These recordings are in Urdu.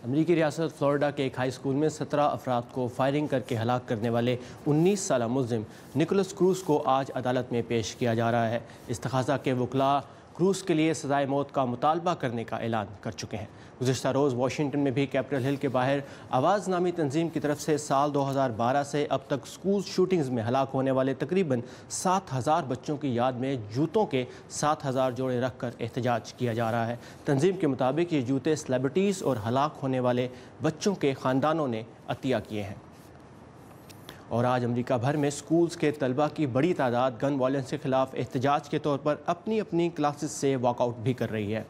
امریکی ریاست فلوریڈا کے ایک ہائی اسکول میں 17 افراد کو فائرنگ کر کے ہلاک کرنے والے 19 سالہ ملزم نکولس کروز کو آج عدالت میں پیش کیا جا رہا ہے۔ استغاثہ کے وکلاء کروز کے لیے سزائے موت کا مطالبہ کرنے کا اعلان کر چکے ہیں۔ گزشتہ روز واشنگٹن میں بھی کیپٹل ہل کے باہر آواز نامی تنظیم کی طرف سے سال 2012 سے اب تک اسکول شوٹنگز میں ہلاک ہونے والے تقریباً 7,000 بچوں کی یاد میں جوتوں کے 7,000 جوڑے رکھ کر احتجاج کیا جا رہا ہے۔ تنظیم کے مطابق یہ جوتے سیلیبریٹیز اور ہلاک ہونے والے بچوں کے خاندانوں نے عطیہ کیے ہیں۔ اور آج امریکہ بھر میں سکولز کے طلبہ کی بڑی تعداد گن وائلنس کے خلاف احتجاج کے طور پر اپنی اپنی کلاسز سے واک آؤٹ بھی کر رہی ہے۔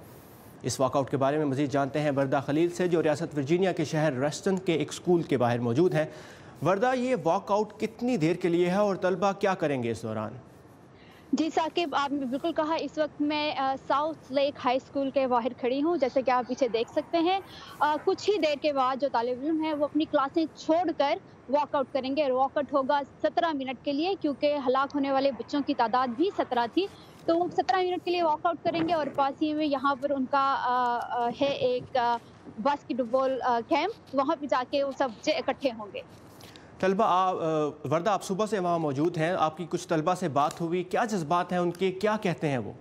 اس واک آؤٹ کے بارے میں مزید جانتے ہیں وردہ خلیل سے، جو ریاست ورجینیا کے شہر ریسٹن کے ایک سکول کے باہر موجود ہیں۔ وردہ، یہ واک آؤٹ کتنی دیر کے لیے ہے اور طلبہ کیا کریں گے اس دوران؟ جی ثاقب، آپ نے بالکل کہا، اس وقت میں ساؤتھ لیک ہائی اسکول کے باہر کھڑی ہوں۔ جیسے کہ آپ پیچھے دیکھ سکتے ہیں، کچھ ہی دیر کے بعد جو طالب علم ہیں وہ اپنی کلاسیں چھوڑ کر واک آؤٹ کریں گے۔ واک آؤٹ ہوگا 17 منٹ کے لیے، کیونکہ ہلاک ہونے والے بچوں کی تعداد بھی 17 تھی، تو وہ 17 منٹ کے لیے واک آؤٹ کریں گے۔ اور پاس ہی میں یہاں پر ان کا ہے ایک باسکٹ بال کیمپ، وہاں پہ جا کے وہ سب بچے اکٹھے ہوں گے۔ طلبہ وردہ، آپ صبح سے وہاں موجود ہیں، آپ کی کچھ طلبہ سے بات ہوئی، کیا جذبات ہیں ان کے، کیا کہتے ہیں وہ؟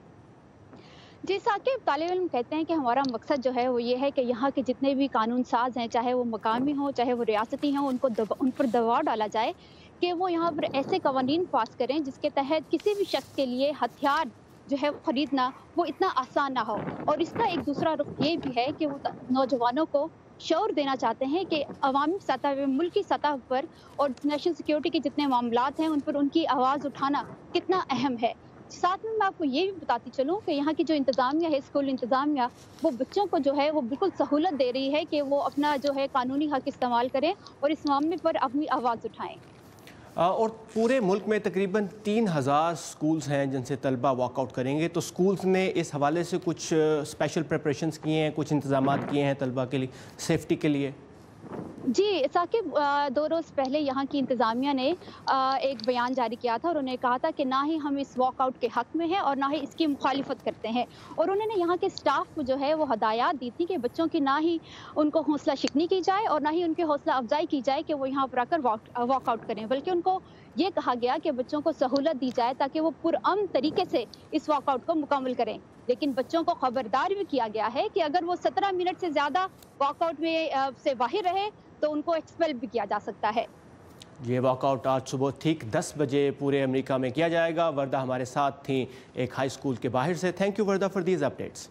جی ثاقب، طالب علم کہتے ہیں کہ ہمارا مقصد جو ہے وہ یہ ہے کہ یہاں کے جتنے بھی قانون ساز ہیں، چاہے وہ مقامی ہوں چاہے وہ ریاستی ہوں، ان پر دباؤ ڈالا جائے کہ وہ یہاں پر ایسے قوانین پاس کریں جس کے تحت کسی بھی شخص کے لیے ہتھیار جو ہے خریدنا وہ اتنا آسان نہ ہو۔ اور اس کا ایک دوسرا رخ یہ بھی ہے کہ وہ نوجوانوں کو شعور دینا چاہتے ہیں کہ عوامی سطح پہ، ملکی سطح پر اور نیشنل سیکیورٹی کے جتنے معاملات ہیں ان پر ان کی آواز اٹھانا کتنا اہم ہے۔ ساتھ میں آپ کو یہ بھی بتاتی چلوں کہ یہاں کی جو انتظامیہ ہے، اسکول انتظامیہ، وہ بچوں کو جو ہے وہ بالکل سہولت دے رہی ہے کہ وہ اپنا جو ہے قانونی حق استعمال کریں اور اس معاملے پر اپنی آواز اٹھائیں۔ اور پورے ملک میں تقریباً 3,000 سکولز ہیں جن سے طلبہ واک آؤٹ کریں گے، تو سکولز نے اس حوالے سے کچھ اسپیشل پریپریشنز کیے ہیں، کچھ انتظامات کیے ہیں طلبہ کے لیے، سیفٹی کے لیے؟ جی ثاقب، 2 روز پہلے یہاں کی انتظامیہ نے ایک بیان جاری کیا تھا اور انہوں نے کہا تھا کہ نہ ہی ہم اس واک آؤٹ کے حق میں ہیں اور نہ ہی اس کی مخالفت کرتے ہیں۔ اور انہوں نے یہاں کے سٹاف کو جو ہے وہ ہدایات دی تھی کہ بچوں کی نہ ہی ان کو حوصلہ شکنی کی جائے اور نہ ہی ان کی حوصلہ افزائی کی جائے کہ وہ یہاں پر آ کر واک آؤٹ کریں، بلکہ ان کو یہ کہا گیا کہ بچوں کو سہولت دی جائے تاکہ وہ پرامن طریقے سے اس واک آؤٹ کو مکمل کریں۔ لیکن بچوں کو خبردار بھی کیا گیا ہے کہ اگر وہ 17 منٹ سے زیادہ واک آؤٹ میں سے باہر رہے تو ان کو ایکسپیل بھی کیا جا سکتا ہے۔ یہ واک آؤٹ آج صبح ٹھیک 10 بجے پورے امریکہ میں کیا جائے گا۔ وردہ ہمارے ساتھ تھیں ایک ہائی اسکول کے باہر سے۔ Thank you Warda for these updates.